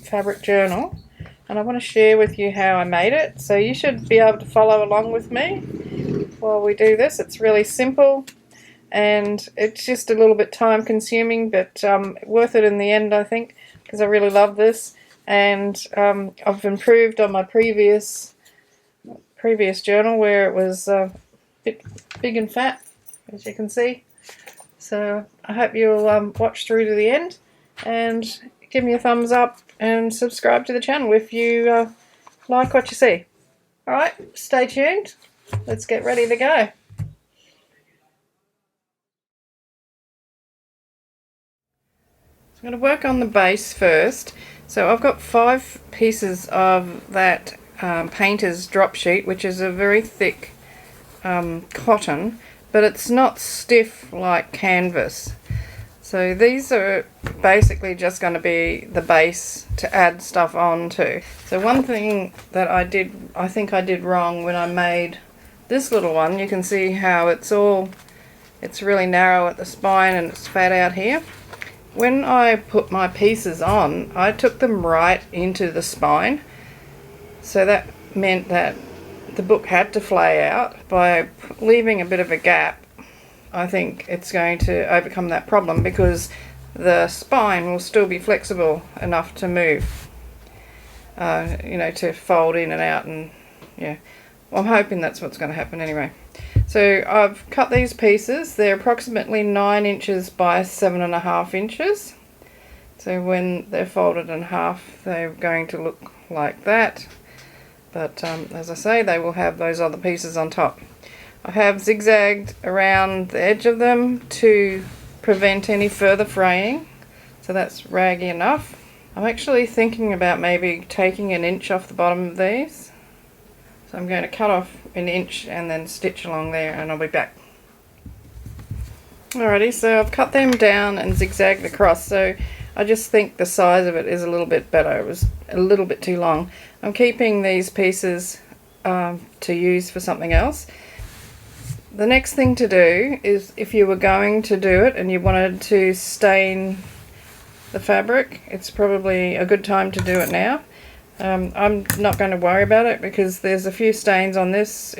fabric journal, and I want to share with you how I made it. So you should be able to follow along with me while we do this. It's really simple and it's just a little bit time consuming, but worth it in the end, I think, because I really love this. And I've improved on my previous journal where it was a bit big and fat, as you can see. So I hope you'll watch through to the end and give me a thumbs up and subscribe to the channel if you like what you see. Alright, stay tuned. Let's get ready to go. I'm going to work on the base first. So I've got 5 pieces of that painter's drop sheet, which is a very thick cotton, but it's not stiff like canvas. So these are basically just going to be the base to add stuff on to. So one thing that I think I did wrong when I made this little one, you can see how it's really narrow at the spine and it's fat out here. When I put my pieces on, I took them right into the spine, so that meant that the book had to flay out. By leaving a bit of a gap, I think it's going to overcome that problem because the spine will still be flexible enough to move, to fold in and out, and yeah, well, I'm hoping that's what's going to happen anyway. So I've cut these pieces. They're approximately 9 inches by 7.5 inches. So when they're folded in half, they're going to look like that. But as I say, they will have those other pieces on top. I have zigzagged around the edge of them to prevent any further fraying. So that's raggy enough. I'm actually thinking about maybe taking 1 inch off the bottom of these. So I'm going to cut off 1 inch and then stitch along there, and I'll be back. Alrighty, so I've cut them down and zigzagged across, so I just think the size of it is a little bit better. It was a little bit too long. I'm keeping these pieces to use for something else. The next thing to do is, if you were going to do it and you wanted to stain the fabric, it's probably a good time to do it now. I'm not going to worry about it because there's a few stains on this.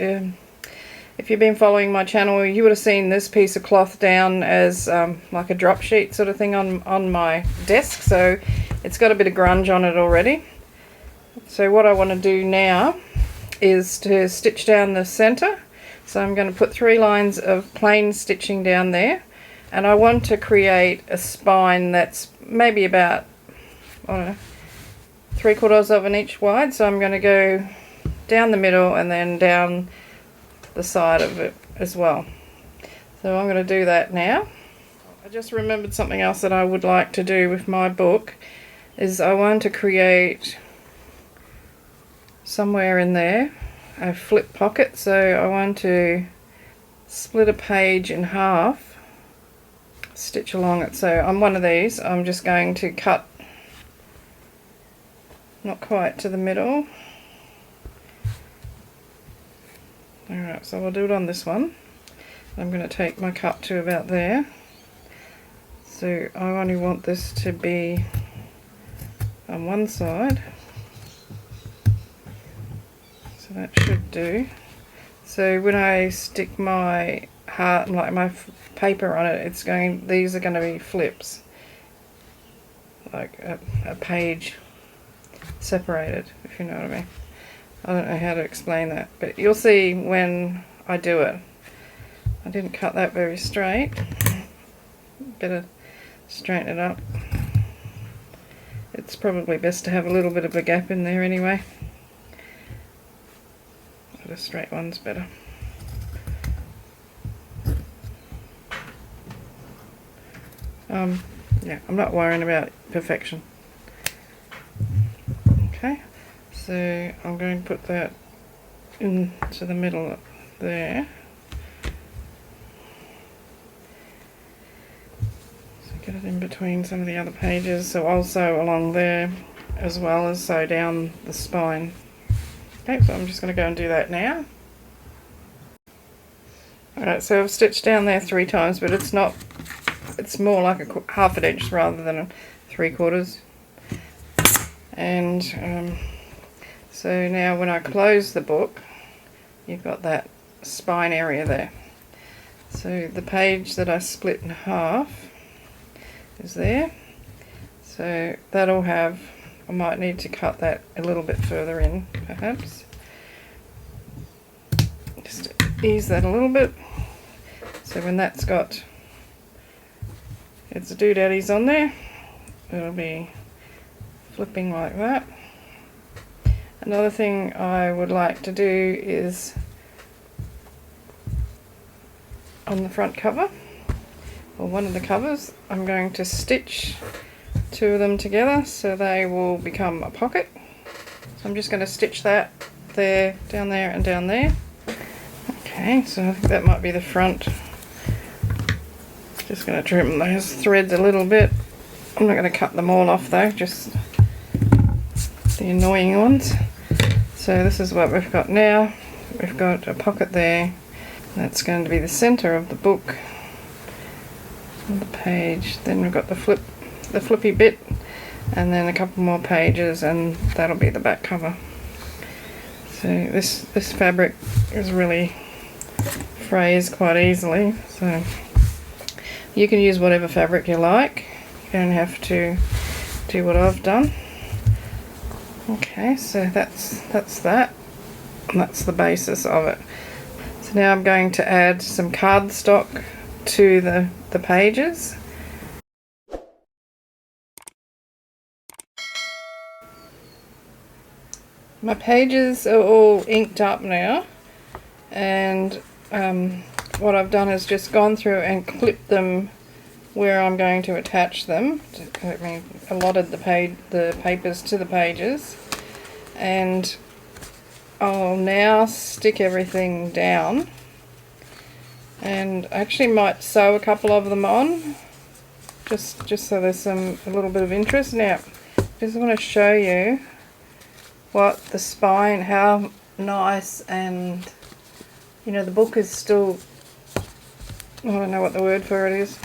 If you've been following my channel, you would have seen this piece of cloth down as like a drop sheet sort of thing on my desk, so it's got a bit of grunge on it already. So what I want to do now is to stitch down the center. So I'm going to put 3 lines of plain stitching down there, and I want to create a spine that's maybe about, I don't know, 3/4 of an inch wide. So I'm going to go down the middle and then down the side of it as well. So I'm going to do that now. I just remembered something else that I would like to do with my book is I want to create somewhere in there a flip pocket. So I want to split a page in half, stitch along it. So on one of these I'm just going to cut not quite to the middle. Alright, so I'll do it on this one. I'm going to take my cut to about there. So I only want this to be on one side. So that should do. So when I stick my my paper on it, these are going to be flips, like a page separated, if you know what I mean. I don't know how to explain that, but you'll see when I do it. I didn't cut that very straight. Better straighten it up. It's probably best to have a little bit of a gap in there anyway. But a straight one's better. Yeah, I'm not worrying about perfection. Okay, so I'm going to put that into the middle there. So get it in between some of the other pages, so also along there as well as so down the spine. Okay, so I'm just going to go and do that now. Alright, so I've stitched down there 3 times, but it's more like a half an inch rather than 3/4. And so now when I close the book, you've got that spine area there. So the page that I split in half is there. So that'll have, I might need to cut that a little bit further in perhaps. Just ease that a little bit. So when that's got its doodaddies on there, it'll be flipping like that. Another thing I would like to do is on the front cover, or one of the covers, I'm going to stitch two of them together so they will become a pocket. So I'm just going to stitch that there, down there and down there. Okay, so I think that might be the front. Just going to trim those threads a little bit. I'm not going to cut them all off though, just the annoying ones. So this is what we've got now. We've got a pocket there. That's going to be the center of the book, on the page. Then we've got the flippy bit, and then a couple more pages, and that'll be the back cover. So this fabric is really frays quite easily. So you can use whatever fabric you like. You don't have to do what I've done. Okay, so that's that, and that's the basis of it. So now I'm going to add some cardstock to the pages. My pages are all inked up now, and what I've done is just gone through and clipped them where I'm going to attach them. I mean, allotted the papers to the pages, and I'll now stick everything down, and I actually might sew a couple of them on, just so there's a little bit of interest. Now, I just want to show you what the spine, how nice, and you know, the book is still, I don't know what the word for it is,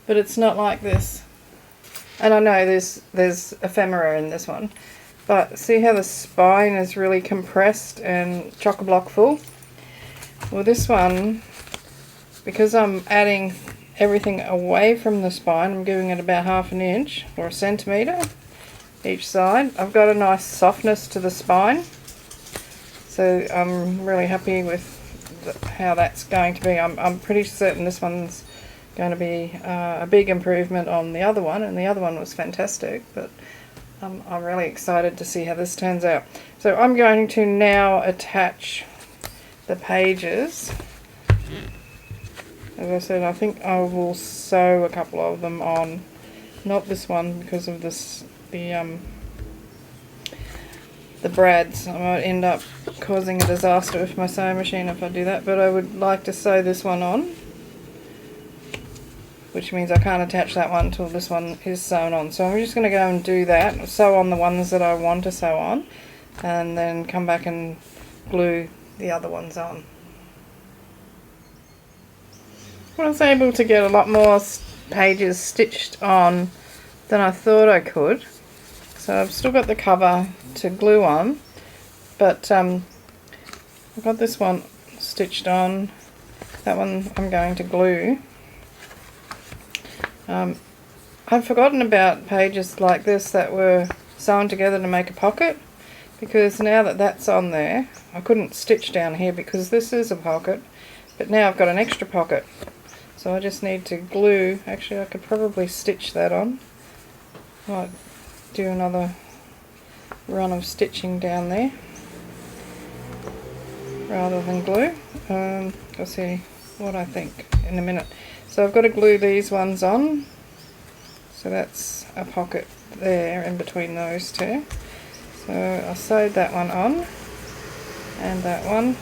but it's not like this. And I know there's ephemera in this one, but see how the spine is really compressed and chock-a-block full? Well, this one, because I'm adding everything away from the spine, I'm giving it about 1/2 inch or 1 centimetre each side. I've got a nice softness to the spine, so I'm really happy with how that's going to be. I'm pretty certain this one's going to be a big improvement on the other one, and the other one was fantastic, but I'm really excited to see how this turns out. So I'm going to now attach the pages. As I said, I think I will sew a couple of them on, not this one because of this, the brads. I might end up causing a disaster with my sewing machine if I do that, but I would like to sew this one on, which means I can't attach that one until this one is sewn on. So I'm just going to go and do that, sew on the ones that I want to sew on, and then come back and glue the other ones on. I was able to get a lot more pages stitched on than I thought I could. So I've still got the cover to glue on, but I've got this one stitched on. That one I'm going to glue. I've forgotten about pages like this that were sewn together to make a pocket, because now that that's on there, I couldn't stitch down here because this is a pocket, but now I've got an extra pocket. So I just need to glue. Actually, I could probably stitch that on. Might do another run of stitching down there rather than glue. I'll see what I think in a minute. So I've got to glue these ones on. So that's a pocket there in between those two. So I sewed that one on, and that one.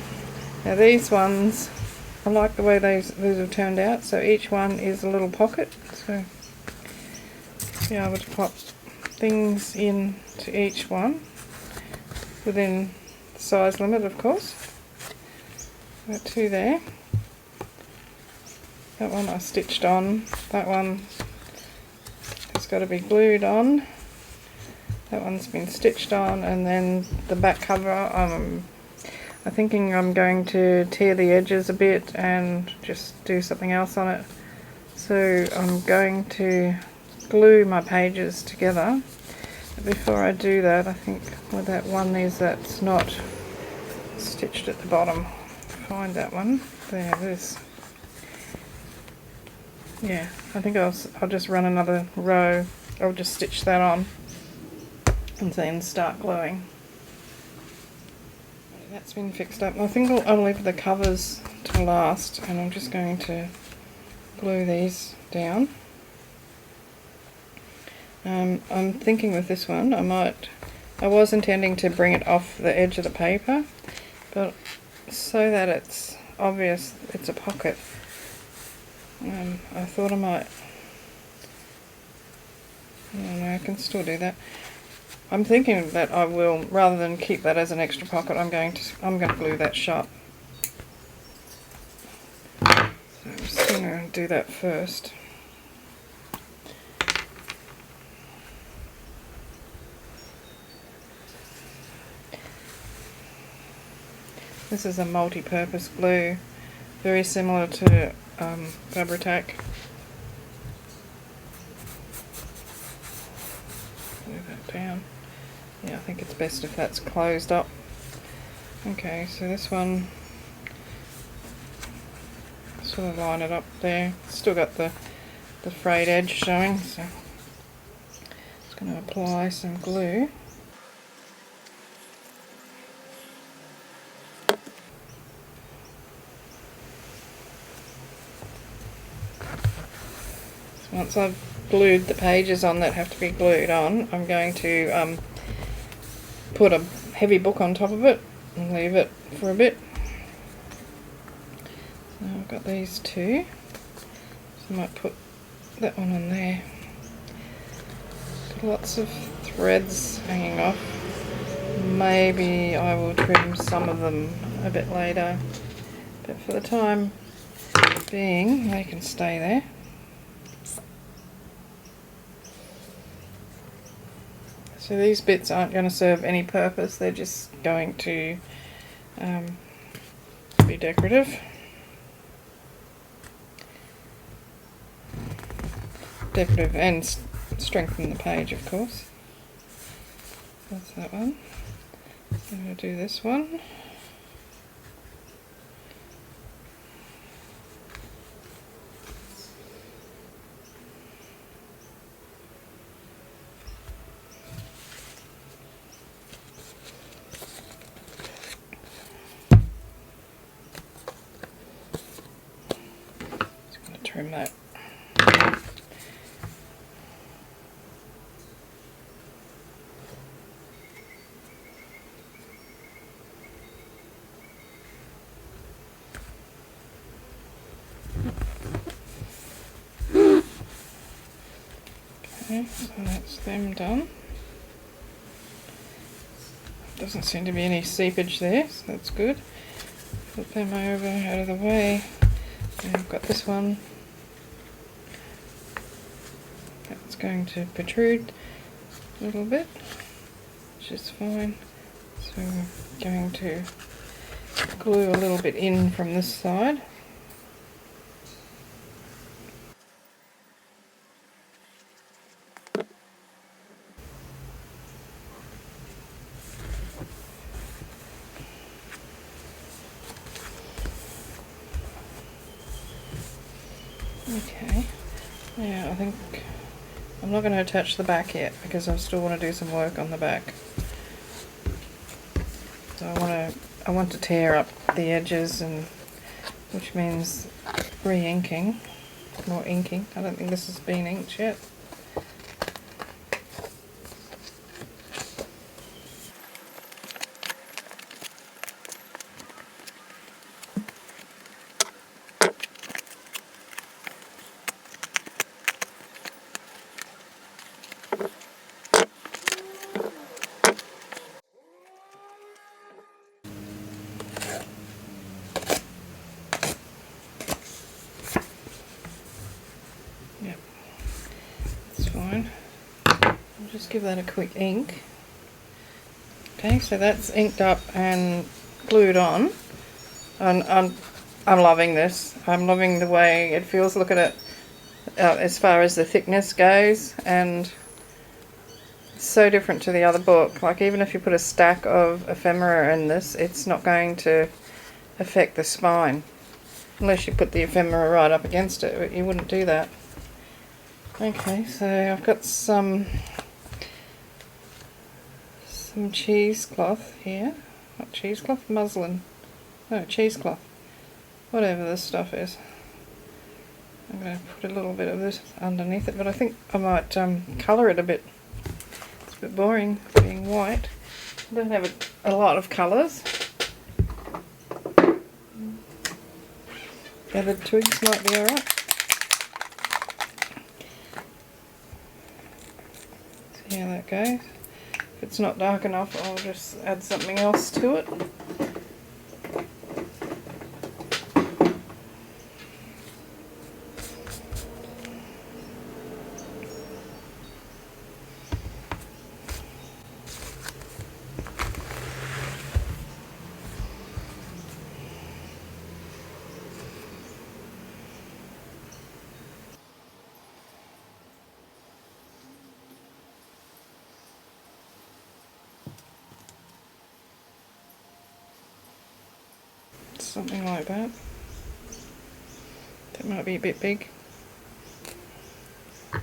Now these ones, I like the way these have turned out. So each one is a little pocket. So be able to pop things in to each one within the size limit, of course. Got two there. That one I stitched on. That one has got to be glued on. That one's been stitched on, and then the back cover, I'm thinking I'm going to tear the edges a bit and just do something else on it. So I'm going to glue my pages together. But before I do that, I think where that one is that's not stitched at the bottom, find that one. There it is. Yeah, I think I'll just run another row. I'll just stitch that on and then start gluing. That's been fixed up. I think I'll leave the covers to last, and I'm just going to glue these down. I'm thinking with this one, I was intending to bring it off the edge of the paper, but so that it's obvious it's a pocket, I thought I might, I don't know, I can still do that. I'm thinking that I will, rather than keep that as an extra pocket, I'm going to glue that shut. So I'm just going to do that first. This is a multi-purpose glue, very similar to Fabri-Tac. Glue that down. Yeah, I think it's best if that's closed up. Okay, so this one, sort of line it up there. Still got the frayed edge showing, so just going to apply some glue. So once I've glued the pages on that have to be glued on, I'm going to put a heavy book on top of it and leave it for a bit. So I've got these two, so I might put that one on there. Got lots of threads hanging off. Maybe I will trim some of them a bit later, but for the time being they can stay there. So these bits aren't going to serve any purpose, they're just going to be decorative. Decorative and strengthen the page, of course. That's that one. So I'm going to do this one. Trim that. Okay, so that's them done. Doesn't seem to be any seepage there, so that's good. Put them over out of the way. And I've got this one. That's going to protrude a little bit, which is fine. So I'm going to glue a little bit in from this side. Okay, yeah, I think I'm not going to attach the back yet because I still want to do some work on the back. So I want to tear up the edges, and which means re-inking, more inking. I don't think this has been inked yet. Yep. Just give that a quick ink. Okay, so that's inked up and glued on, and I'm loving this. I'm loving the way it feels. Look at it as far as the thickness goes, and it's so different to the other book. Like, even if you put a stack of ephemera in this, it's not going to affect the spine unless you put the ephemera right up against it, but you wouldn't do that. Okay, so I've got some cheesecloth here. Not cheesecloth, muslin. No, cheesecloth. Whatever this stuff is. I'm going to put a little bit of this underneath it, but I think I might colour it a bit. It's a bit boring being white. I don't have a lot of colours. Gathered twigs might be alright. See how that goes. If it's not dark enough, I'll just add something else to it. Something like that. That might be a bit big. I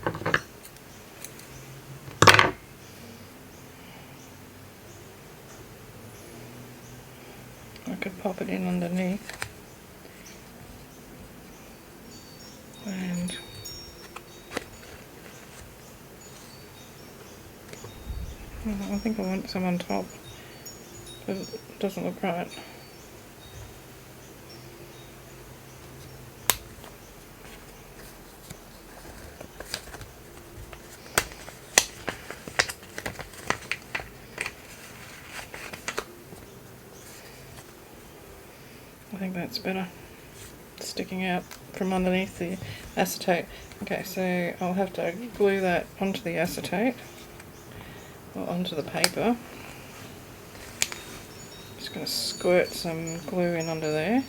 could pop it in underneath. And I think I want some on top, but it doesn't look right. I think that's better, sticking out from underneath the acetate. Okay, so I'll have to glue that onto the acetate, or onto the paper. Just going to squirt some glue in under there.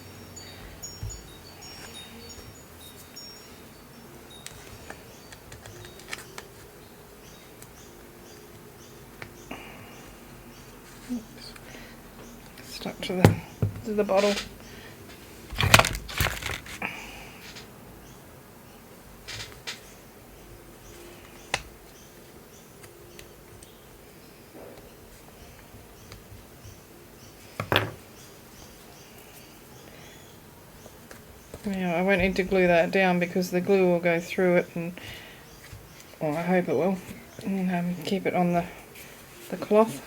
Oops. Stuck to the bottle. Yeah, I won't need to glue that down because the glue will go through it, and well, I hope it will, and keep it on the cloth.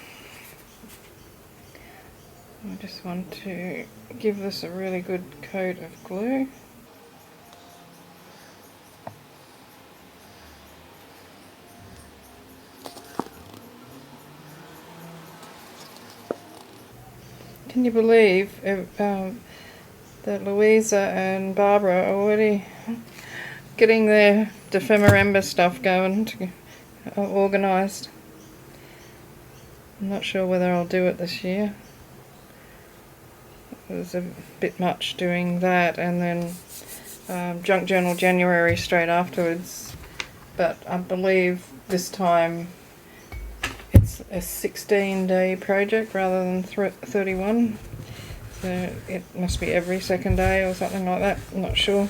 I just want to give this a really good coat of glue. Can you believe that Louisa and Barbara are already getting their ephemera stuff going, organised? I'm not sure whether I'll do it this year. It was a bit much doing that and then Junk Journal January straight afterwards, but I believe this time it's a 16-day project rather than 31. So it must be every second day or something like that, I'm not sure.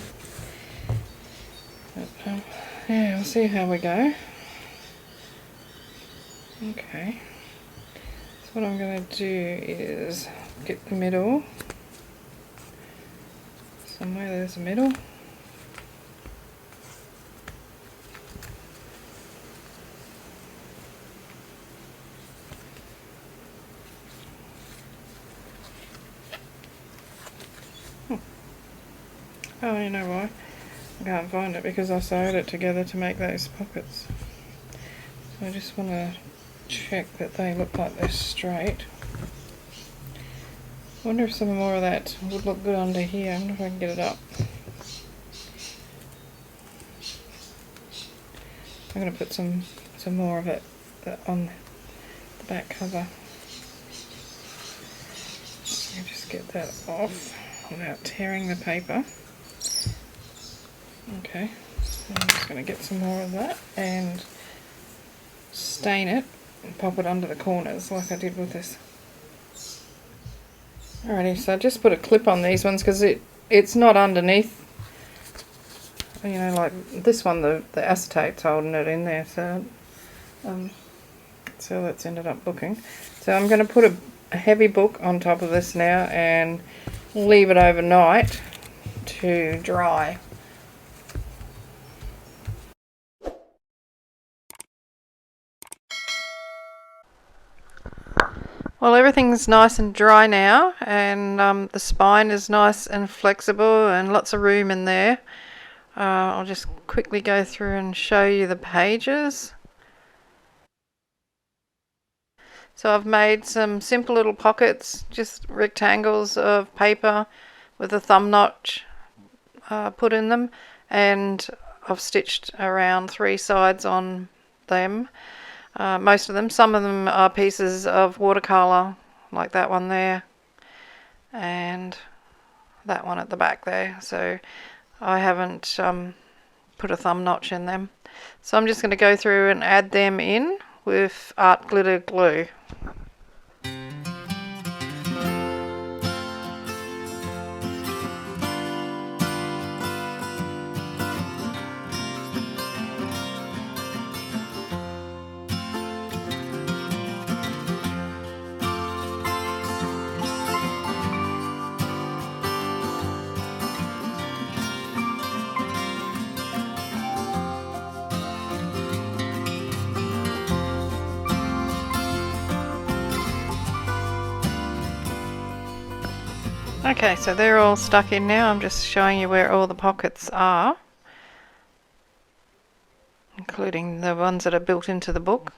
But, yeah, we'll see how we go. Okay, so what I'm going to do is get the middle. Somewhere there's a middle. Oh, you know why? I can't find it because I sewed it together to make those pockets. So I just want to check that they look like they're straight. I wonder if some more of that would look good under here. I wonder if I can get it up. I'm going to put some more of it on the back cover. Let me just get that off without tearing the paper. Okay, so I'm just going to get some more of that and stain it and pop it under the corners like I did with this. Alrighty, so I just put a clip on these ones because it's not underneath, you know, like this one, the acetate's holding it in there, so that's ended up looking. So I'm going to put a heavy book on top of this now and leave it overnight to dry. Well, everything's nice and dry now, and the spine is nice and flexible and lots of room in there. I'll just quickly go through and show you the pages. So I've made some simple little pockets, just rectangles of paper with a thumb notch put in them, and I've stitched around 3 sides on them. Most of them. Some of them are pieces of watercolour, like that one there, and that one at the back there. So I haven't put a thumb notch in them. So I'm just going to go through and add them in with art glitter glue. Okay, so they're all stuck in now. I'm just showing you where all the pockets are, including the ones that are built into the book.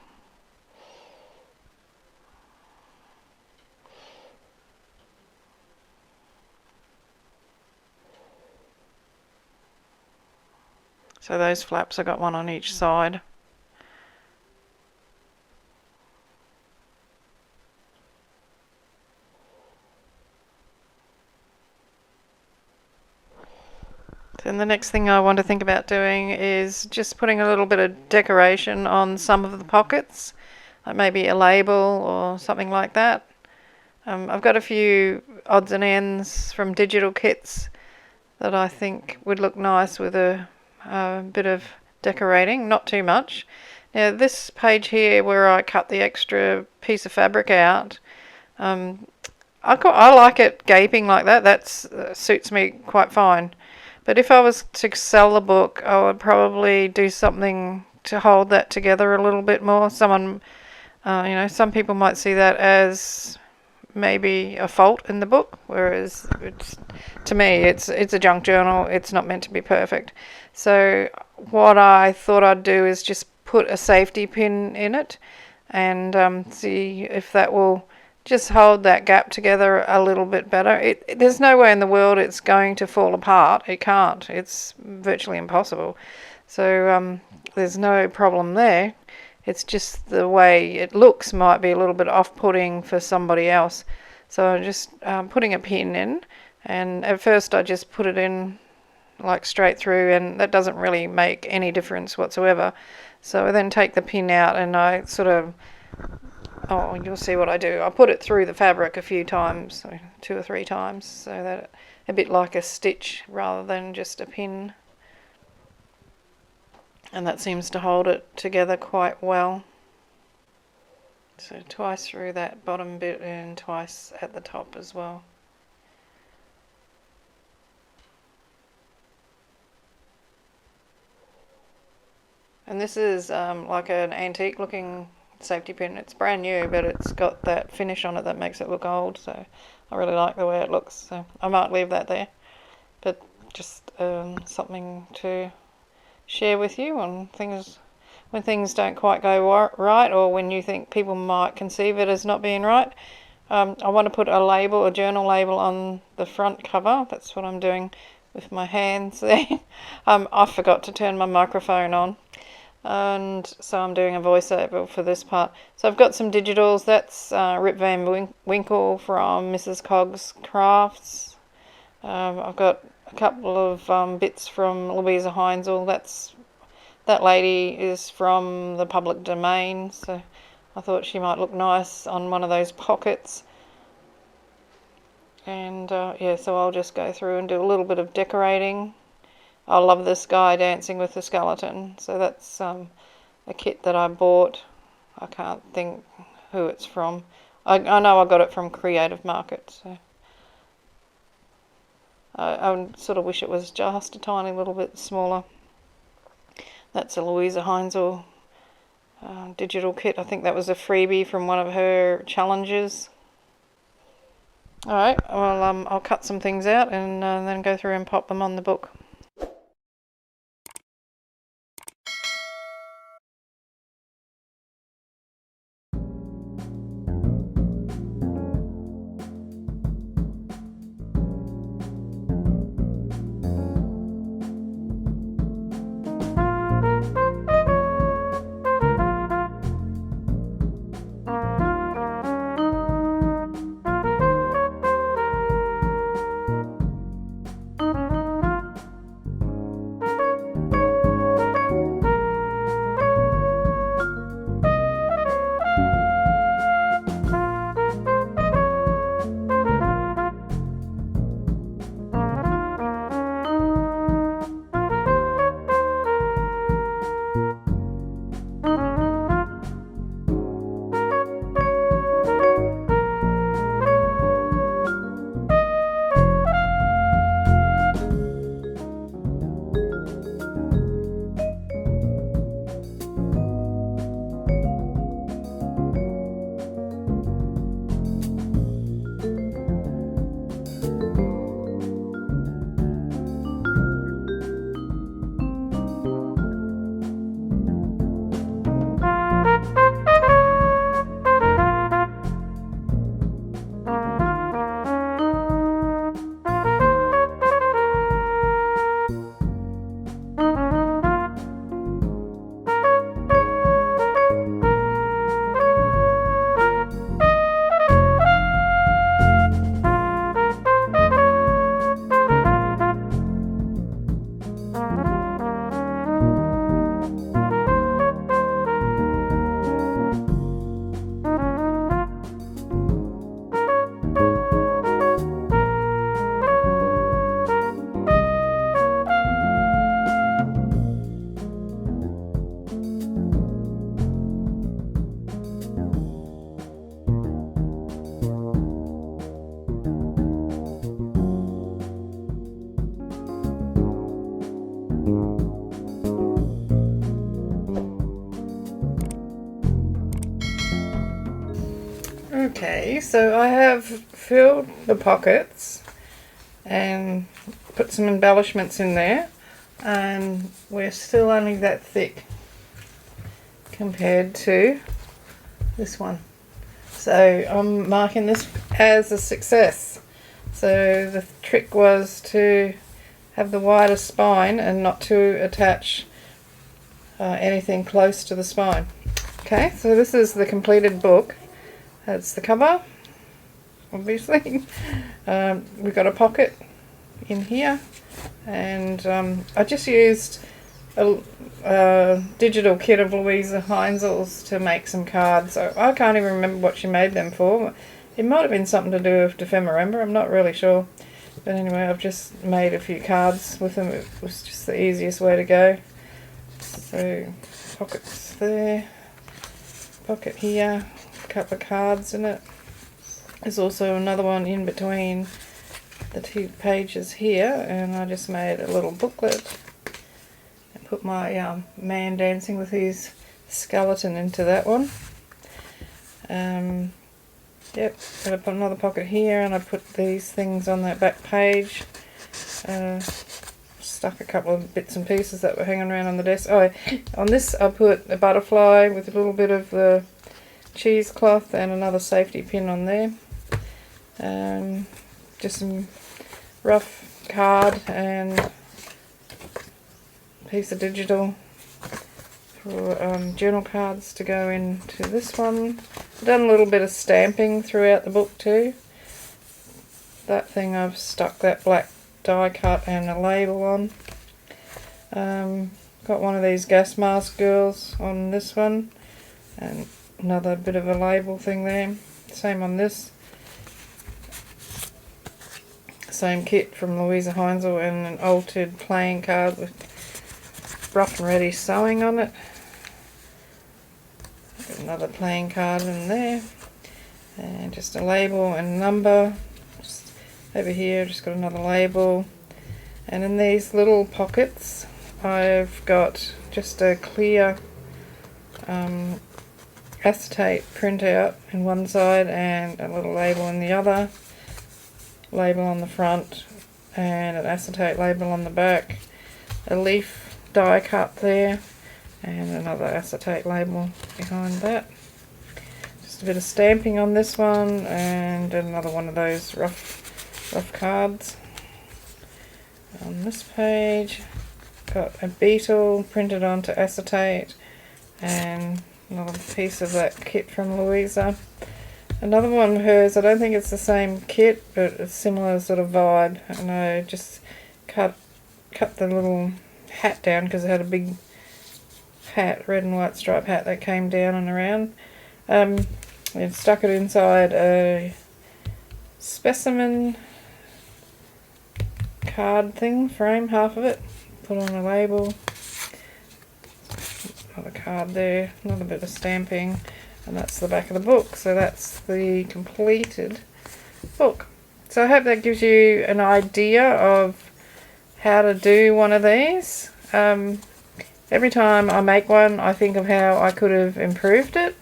So those flaps, I got one on each side. Then the next thing I want to think about doing is just putting a little bit of decoration on some of the pockets, like maybe a label or something like that. I've got a few odds and ends from digital kits that I think would look nice with a bit of decorating, not too much. Now this page here where I cut the extra piece of fabric out, I like it gaping like that. That suits me quite fine. But if I was to sell the book, I would probably do something to hold that together a little bit more. Some people might see that as maybe a fault in the book, whereas to me it's a junk journal. It's not meant to be perfect. So what I thought I'd do is just put a safety pin in it and see if that will just hold that gap together a little bit better. There's no way in the world it's going to fall apart. It can't. It's virtually impossible. So there's no problem there. It's just the way it looks might be a little bit off-putting for somebody else. So I'm just putting a pin in, and at first I just put it in like straight through, and that doesn't really make any difference whatsoever. So I then take the pin out and I sort of, you'll see what I do. I put it through the fabric a few times, so 2 or 3 times, so that a bit like a stitch rather than just a pin. And that seems to hold it together quite well. So twice through that bottom bit and twice at the top as well. And this is like an antique looking safety pin. It's brand new, but it's got that finish on it that makes it look old, so I really like the way it looks, so I might leave that there. But just something to share with you on things when things don't quite go right, or when you think people might conceive it as not being right. I want to put a journal label on the front cover. That's what I'm doing with my hands there. I forgot to turn my microphone on. and so I'm doing a voiceover for this part. So I've got some digitals. That's Rip Van Winkle from Mrs. Cogg's Crafts. I've got a couple of bits from Louisa Heinzel. That lady is from the public domain, so I thought she might look nice on one of those pockets. And yeah, so I'll just go through and do a little bit of decorating. I love this guy dancing with the skeleton, so that's a kit that I bought. I can't think who it's from. I know I got it from Creative Market, so I sort of wish it was just a tiny little bit smaller. That's a Louisa Heinzel digital kit. I think that was a freebie from one of her challenges. Alright, well I'll cut some things out and then go through and pop them on the book. Okay, so I have filled the pockets and put some embellishments in there, and we're still only that thick compared to this one. So I'm marking this as a success. So the trick was to have the wider spine and not to attach anything close to the spine. Okay, so this is the completed book. That's the cover, obviously. We've got a pocket in here, and I just used a digital kit of Louisa Heinzel's to make some cards. So I can't even remember what she made them for. It might have been something to do with ephemera, I'm not really sure. But anyway, I've just made a few cards with them. It was just the easiest way to go. So pockets there, pocket here, a couple of cards in it. There's also another one in between the two pages here, and I just made a little booklet and put my man dancing with his skeleton into that one. Yep, and I put another pocket here, and I put these things on that back page. Stuck a couple of bits and pieces that were hanging around on the desk. Oh, on this I put a butterfly with a little bit of the cheesecloth and another safety pin on there. Just some rough card and a piece of digital for journal cards to go into this one. I've done a little bit of stamping throughout the book too. That thing I've stuck that black die cut and a label on. Got one of these gas mask girls on this one, and another bit of a label thing there. Same on this. Same kit from Louisa Heinzel, and an altered playing card with rough and ready sewing on it. Got another playing card in there, and just a label and number. Just over here, just got another label, and in these little pockets I've got just a clear acetate printout in one side and a little label in the other, label on the front and an acetate label on the back, a leaf die cut there and another acetate label behind that. Just a bit of stamping on this one and another one of those rough cards. On this page got a beetle printed onto acetate and another piece of that kit from Louisa. Another one of hers, I don't think it's the same kit, but a similar sort of vibe. And I just cut the little hat down because it had a big hat, red and white striped hat that came down and around. And stuck it inside a specimen card thing, frame, half of it. Put on a label. Another card there, another bit of stamping, and that's the back of the book. So that's the completed book. So I hope that gives you an idea of how to do one of these. Every time I make one, I think of how I could have improved it,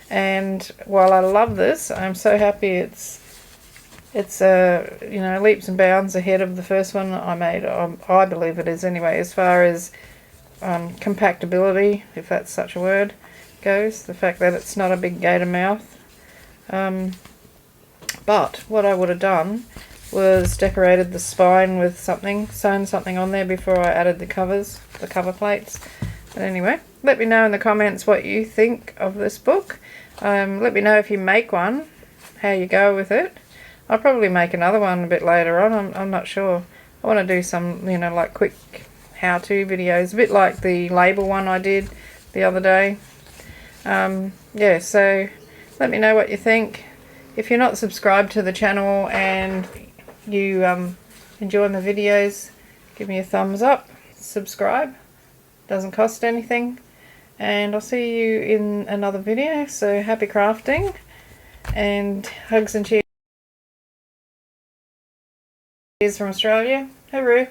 and while I love this, I'm so happy it's you know, leaps and bounds ahead of the first one I made. I believe it is anyway, as far as compactability, if that's such a word, goes. The fact that it's not a big gator mouth. But what I would have done was decorated the spine with something, sewn something on there before I added the covers, the cover plates. But anyway, let me know in the comments what you think of this book. Let me know if you make one, how you go with it. I'll probably make another one a bit later on, I'm not sure. I want to do some, you know, like quick how-to videos, a bit like the label one I did the other day. Yeah, so let me know what you think. If you're not subscribed to the channel and you enjoy my videos, give me a thumbs up, subscribe, doesn't cost anything, and I'll see you in another video. So happy crafting, and hugs and cheers from Australia. Hooroo.